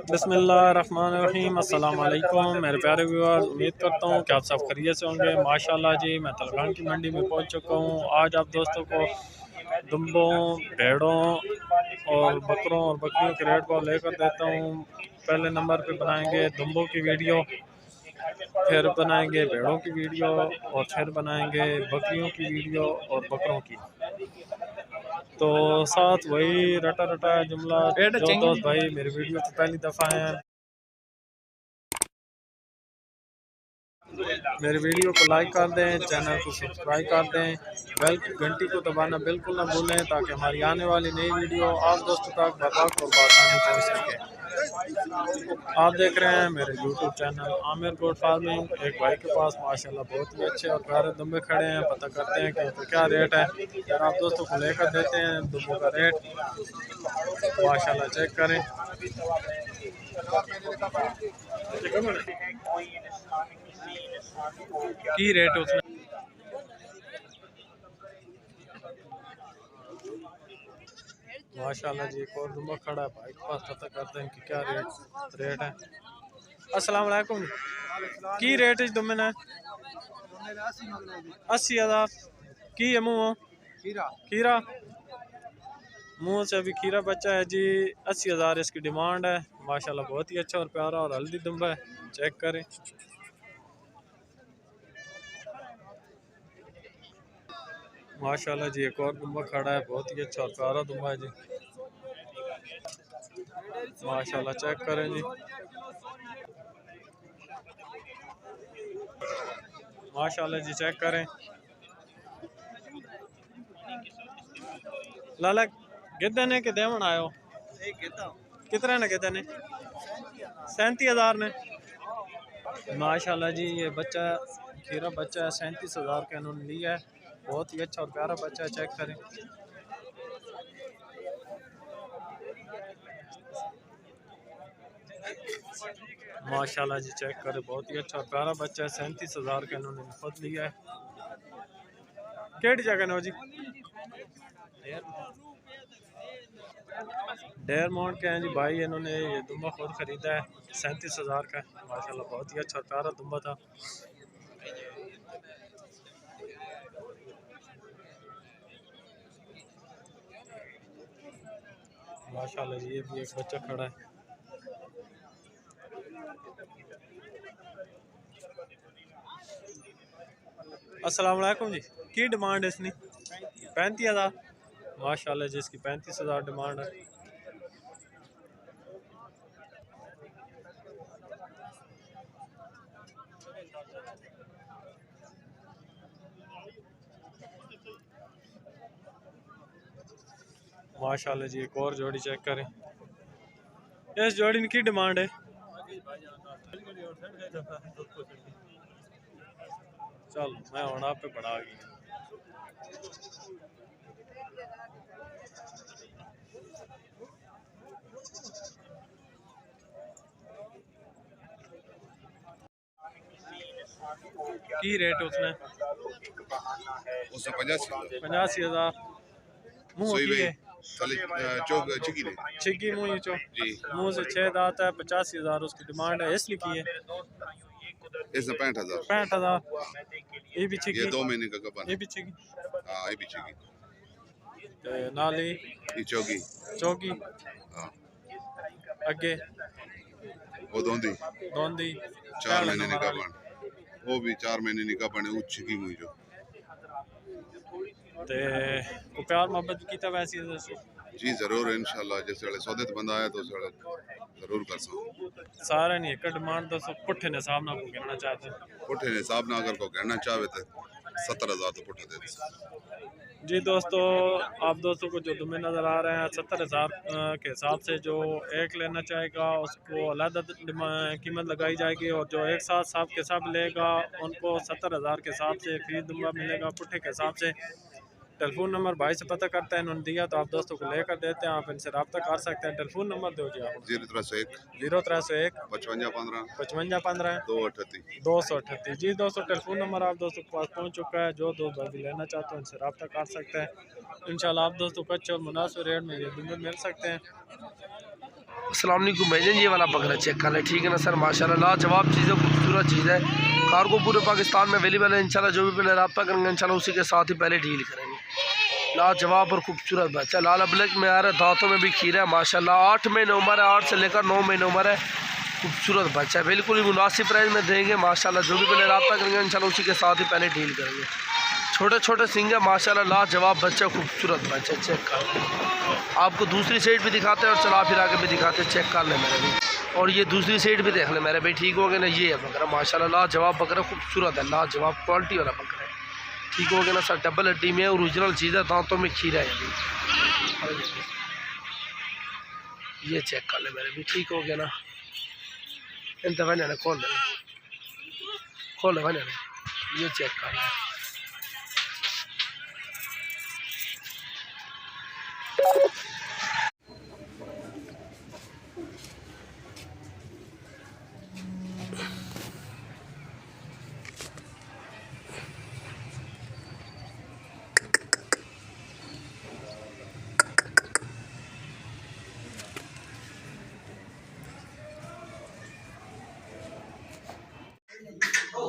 बिस्मिल्लाहिर्रहमानिर्रहीम। अस्सलाम वालेकुम मेरे प्यारे व्यूअर्स, उम्मीद करता हूँ कि आप सब खैरियत से होंगे। माशाल्लाह जी, मैं तलगान की मंडी में पहुँच चुका हूँ। आज आप दोस्तों को दुम्बों, भेड़ों और बकरों और बकरियों के रेट को लेकर देता हूँ। पहले नंबर पे बनाएंगे दुम्बों की वीडियो, फिर बनाएंगे भेड़ों की वीडियो और फिर बनाएंगे बकरियों की वीडियो और बकरों की। तो साथ वही रटा रटा जुमला, जो दोस्त भाई मेरी वीडियो पे पहली दफ़ा हैं, मेरे वीडियो को लाइक कर दें, चैनल को सब्सक्राइब कर दें, बेल की घंटी को दबाना बिल्कुल ना भूलें ताकि हमारी आने वाली नई वीडियो आप दोस्तों तक बर वक्त और बआसानी पहुँच सके। आप देख रहे हैं मेरे YouTube channel Aamir goat farming. एक भाई के पास माशाल्लाह बहुत ही अच्छे और प्यारे दुम्बे खड़े हैं। पता करते हैं कि उनका क्या रेट है, फिर आप दोस्तों को लेकर देते हैं दुम्बों का रेट। माशाल्लाह चेक करें। की रेट उसने माशाल्लाह जी, एक और दुम्बा खड़ा है भाई के पास। पता करते हैं कि क्या रेट है। अस्सलाम वालेकुम। की रेट है दुम्बे ने? 80,000 की है मुँह खीरा मुँह से अभी खीरा बच्चा है जी। 80,000 इसकी डिमांड है। माशाल्लाह बहुत ही अच्छा और प्यारा और हल्दी दुम्बा है, चेक करें। माशाल्लाह जी, एक और दुम्बा खड़ा है, बहुत ही अच्छा और प्यारा दुम्बा है जी। माशाल्लाह चेक करें जी। माशाल्लाह जी चेक करें। लाला कितने ने के देवन आयो? कितने ने 37,000 ने। माशाल्लाह जी, ये बच्चा खीरा बच्चा है, 37,000 का इन्होंने लिया है। बहुत ही अच्छा और प्यारा बच्चा है, चेक करें। माशाल्लाह जी चेक करें, बहुत ही अच्छा और प्यारा बच्चा है। 37,000 का इन्होंने खुद लिया है। केड़ी जगह नो जी? डेयर माउंट के हैं जी भाई। इन्होंने ये दुम्बा खुद खरीदा है, 37,000 का। माशाल्लाह बहुत ही अच्छा और प्यारा दुम्बा था। माशाल्लाह जी, ये भी एक बच्चा खड़ा है। अस्सलाम वालेकुम जी, की डिमांड है इसकी? 35,000। माशाल्लाह जी, इसकी 35,000 डिमांड है। माशाल्लाह जी, एक और जोड़ी चेक करें। इस जोड़ी की डिमांड है? चल मैं हूँ आप पे बढ़ा गई। की रेट उसने? 85,000। मुँह की है छिकी मुँह चो मुँह से 6 दांत है। 85,000 उसकी डिमांड है। इसलिए की है 65,000। ये भी छिकी, 2 महीने का गबन, ये भी छिकी, हाँ ये भी चाहिए। नाली ये चौकी हाँ अगे वो दोंदी दोंदी 4 महीने का गबन, वो भी 4 महीने का गबन है। उच्च की मुझे ते को प्यार मोहब्बत की था वैसे जी जरूर इंशाल्लाह। जिस वेले सौदे ते बंदा आया तो उस वेले जरूर कर सकूं। सारे नहीं एक डिमांड दसो पुठे ने साहब ना को कहना चाहते हैं। पुठे ने हिसाब ना अगर को कहना चाहे तो 70,000 तो पुठा दे दे। जी दोस्तों, आप दोस्तों को जो दुम्बे नज़र आ रहे हैं 70,000 के हिसाब से जो एक लेना चाहेगा उसको अलग कीमत लगाई जाएगी, और जो एक साथ साहब के साथ लेगा उनको 70,000 के हिसाब से फी दुम्बा मिलेगा पुठे के हिसाब से। टेलीफोन नंबर भाई से पता करते हैं, इन्होंने दिया तो आप दोस्तों को लेकर देते हैं। आप इनसे रब्ता कर सकते हैं। टेलीफोन नंबर दो जी आप। 0301 0301 5515 5515 238। 238। जी दोस्तों, टेलीफोन नंबर आप दोस्तों के पास पहुंच चुका है। जो दोस्त भाई लेना चाहते हैं उनसे रब्ता कर सकते हैं। इंशाल्लाह आप दोस्तों को अच्छे और मुनासिब रेट में ये दुम्बे मिल सकते हैं। अस्सलाम वालेकुम भाईजान, ये वाला बकरा चेक कर लें, ठीक है ना सर। माशाल्लाह लाजवाब चीज़ है, खूबसूरत चीज़ है। कार्गो पूरे पाकिस्तान में अवेलेबल है इंशाल्लाह। जो भी पहले रब्ता करेंगे इंशाल्लाह उसी के साथ ही पहले डील करेंगे। लाजवाब और खूबसूरत बच्चा लाल ब्लैक में आ रहा है, दांतों में भी खीरा है माशाल्लाह। 8 महीने उम्र है, 8 से लेकर 9 महीने उम्र है। खूबसूरत बच्चा है, बिल्कुल ही मुनासिब प्राइस में देंगे माशाल्लाह। जो भी पहले रब्ता करेंगे इंशाल्लाह उसी के साथ ही पहले डील करेंगे। छोटे छोटे सिंग है माशाल्लाह, लाजवाब बच्चा, खूबसूरत बच्चा। चेक कर लें, आपको दूसरी साइड भी दिखाते हैं और चला फिरा के भी दिखाते हैं। चेक कर लें मेरे भी, और ये दूसरी साइड भी देख लें मेरे भाई, ठीक हो गया ना। ये है बकरा माशाल्लाह, लाजवाब बकरा, खूबसूरत है, लाजवाब क्वालिटी वाला बकरा है, ठीक हो गया ना सर। डबल हड्डी में ओरिजिनल चीज़ है, दांतों में खीरा है अभी। ये चेक कर लें मेरे भी, ठीक हो गया ना। इन दफा ना खोल दे, खोल दे, ये चेक कर लें।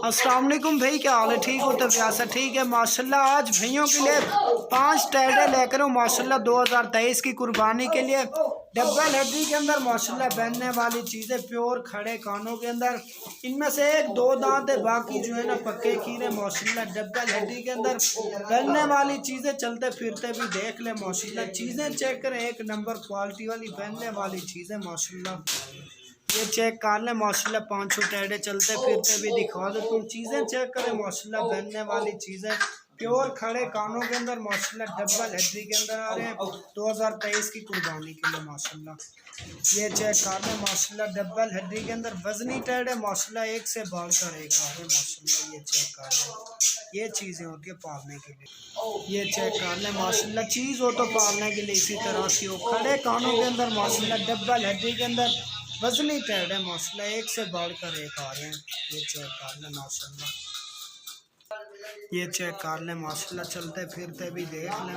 अस्सलाम वालेकुम भाई, क्या हाल है? ठीक हो तो प्यासा ठीक है माशाल्लाह। आज भैयों के लिए 5 टैडे लेकर हूँ माशाल्लाह 2023 की कुर्बानी के लिए। डबल हड्डी के अंदर माशाल्लाह बनने वाली चीज़ें, प्योर खड़े कानों के अंदर। इनमें से 1-2 दांत है, बाकी जो है ना पक्के खीरे माशाल्लाह। डबल हड्डी के अंदर बनने वाली चीज़ें, चलते फिरते भी देख ले माशाल्लाह। चीज़ें चेक करें, एक नंबर क्वालिटी वाली बनने वाली चीज़ें माशाल्लाह। ये चेक कर लें माशाल्लाह, 5 टैडे चलते फिरते भी दिखा दो तुम। चीज़ें चेक करें माशाल्लाह, बनने वाली चीज़ें, प्योर खड़े कानों के अंदर माशाल्लाह। डबल हड्डी के अंदर आ रहे हैं 2023 की कुर्बानी के लिए माशाल्लाह। ये चेक कर लें माशाल्लाह, डबल हड्डी के अंदर वजनी टैडे माशाल्लाह, एक से बढ़कर एक आ रहे हैं माशाल्लाह। ये चेक कर लें, ये चीज़ें होती है पालने के लिए। ये चेक कर लें माशाल्लाह, चीज़ हो तो पालने के लिए इसी तरह की हो। खड़े कानों के अंदर माशाल्लाह, डबल हड्डी के अंदर वजनी टैड है माशाल्लाह, एक से बढ़कर एक आ रहे हैं। ये चेक कर लें माशाल्लाह, ये चेक कर लें माशाल्लाह, चलते फिरते भी देख लें।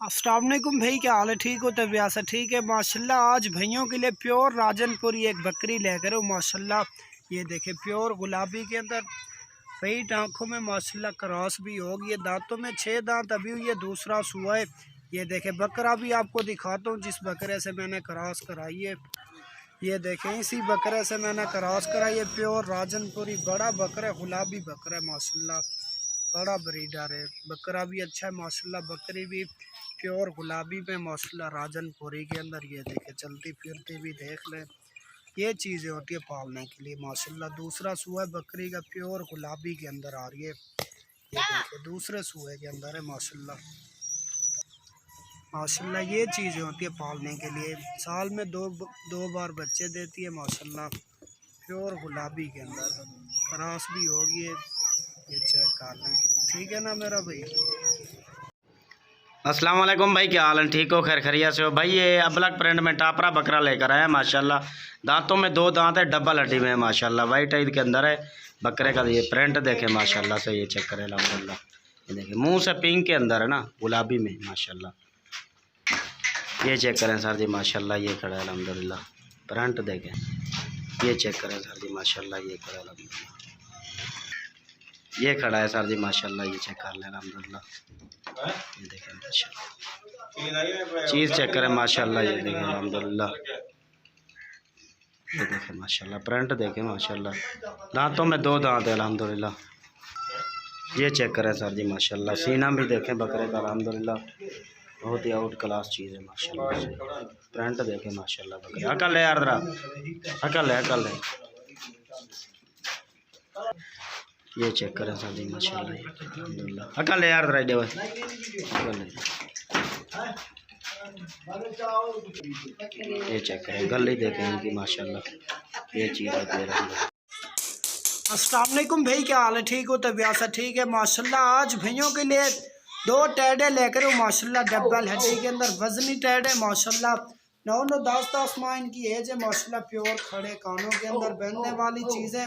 अस्सलाम वालेकुम भाई, क्या हाल है? ठीक हो तो व्यासा ठीक है माशाल्लाह। आज भैयों के लिए प्योर राजनपुरी एक बकरी लेकर हो माशाल्लाह। ये देखे प्योर गुलाबी के अंदर, वाइट आँखों में माशाल्लाह, क्रॉस भी होगी। ये दांतों में 6 दांत अभी हुई है, दूसरा सुआ है। ये देखे बकरा भी आपको दिखाता हूँ जिस बकरे से मैंने क्रॉस कराई है। ये देखें, इसी बकरे से मैंने क्रॉस कराई है, प्योर राजनपुरी। बड़ा बकरा है, गुलाबी बकरा है माशाल्लाह, बड़ा ब्रीडर है। बकरा भी अच्छा है माशाल्लाह, बकरी भी प्योर गुलाबी में माशाल्लाह, राजनपुरी के अंदर। ये देखें, चलती फिरती भी देख लें। ये चीज़ें होती है पालने के लिए माशाल्लाह। दूसरा सुआ बकरी का प्योर गुलाबी के अंदर आ रही है। ये देखें, दूसरे सुए के अंदर है माशाल्लाह माशाल्लाह। ये चीज़ें होती है पालने के लिए। साल में दो बार बच्चे देती है माशाल्लाह, प्योर गुलाबी के अंदर। क्रॉस भी होगी, ये चेक कर लें, ठीक है ना मेरा भाई। अस्सलाम वालेकुम भाई, क्या हाल है? ठीक हो, खैर खरिया से हो भाई। ये अबलक प्रिंट में टापरा बकरा लेकर आया माशाल्लाह। दांतों में 2 दांत है, डबल हड्डी में है माशाल्लाह, वाइट ईद के अंदर है बकरे का। ये प्रिंट देखें माशाल्लाह से, ये चेक करें अल्हम्दुलिल्लाह। ये देखें, मुंह से पिंक के अंदर है ना, गुलाबी में माशाल्लाह। ये चेक करें सर जी माशाल्लाह, ये खड़ा है अल्हम्दुलिल्लाह। प्रिंट देखें, ये चेक करें सर जी माशाल्लाह, ये खड़ा है अल्हम्दुलिल्लाह। ये खड़ा है सर जी माशाल्लाह, ये चेक कर लें अल्हम्दुलिल्लाह। ये देखें माशाल्लाह, चीज़ चेक करें माशाल्लाह, ये देखें अल्हम्दुलिल्लाह। ये देखें माशाल्लाह, प्रिंट देखें माशाल्लाह। दांतों में 2 दांत है अल्हम्दुलिल्लाह। ये चेक करें सर जी माशाल्लाह। सीना भी देखें बकरे का अल्हम्दुलिल्लाह, बहुत ही आउट क्लास चीज़ है माशाल्लाह। प्रिंट देखें माशाल्लाह बकरे। अकल है यार, जरा अकल है, अकल है। ये चेक करें सर जी माशाल्लाह, अल्हम्दुलिल्लाह। अकल है यार, जरा दे अकल है। ये चेक करें, गली देखें इनकी माशाल्लाह। ये चीज़ दे रहा है। अस्सलाम वालेकुम भाई, क्या हाल है? ठीक हो तो व्यासा ठीक है माशाल्लाह। आज भैयों के लिए 2 टैडे लेकर हूँ माशाल्लाह, डबल हड्डी के अंदर वजनी टैडे माशाल्लाह। 9-10 माह इनकी एज है माशाल्लाह, प्योर खड़े कानों के अंदर बनने वाली चीज़ें।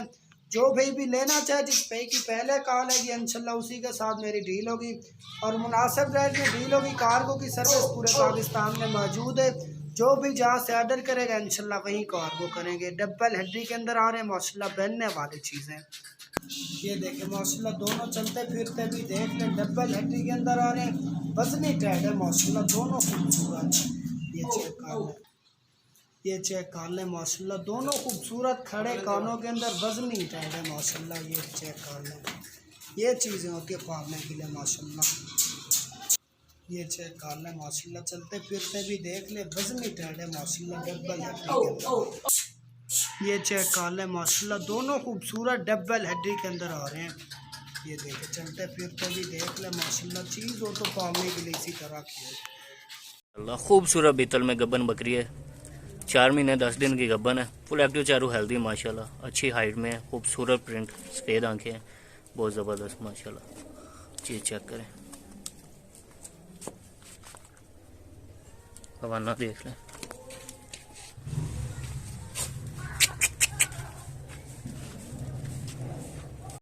जो भाई भी लेना चाहे, जिस पे की पहले कॉल है कि इंशाल्लाह उसी के साथ मेरी डील होगी और मुनासिब रेट में डील होगी। कार्गो की सर्विस पूरे पाकिस्तान में मौजूद है। जो भी जहाँ से ऑर्डर करेगा इंशाल्लाह वहीं कार्गो करेंगे। डबल हड्डी के अंदर आ रहे हैं माशाल्लाह, पहनने वाली चीज़ें। ये देखें माशाल्लाह, दोनों चलते फिरते भी देख लें, डबल हड्डी के अंदर आ रहे हैं, वजनी टाइट है माशाल्लाह, दोनों खूबसूरत। ये चेक कर लें, ये चेक कर लें माशाल्लाह, दोनों खूबसूरत खड़े कानों के अंदर वजनी टाइट है माशाल्लाह। ये चेक कर लें, ये चीज़ें होती है पालने के लिए माशाल्लाह। ये चेक कर लें माशाल्लाह, चलते फिरते भी देख ले, वजनी टाइट है माशाल्लाह, डबल हड्डी के अंदर। ये चेक कर लें माशाल्लाह, दोनों खूबसूरत डबल हड्डी के अंदर आ रहे हैं। ये देखें, चलते फिरते भी देख ले माशाल्लाह, चीज़ हो तो पालने के लिए इसी तरह की है। अल्लाह खूबसूरत बीतल में गब्बन बकरी है, 4 महीने 10 दिन की गब्बन है, फुल एक्टिव चारू हेल्दी माशाल्लाह, अच्छी हाइट में है, खूबसूरत प्रिंट, सफ़ेद आंखें हैं, बहुत ज़बरदस्त माशाल्लाह। चीज़ चेक करें, हवाना देख लें।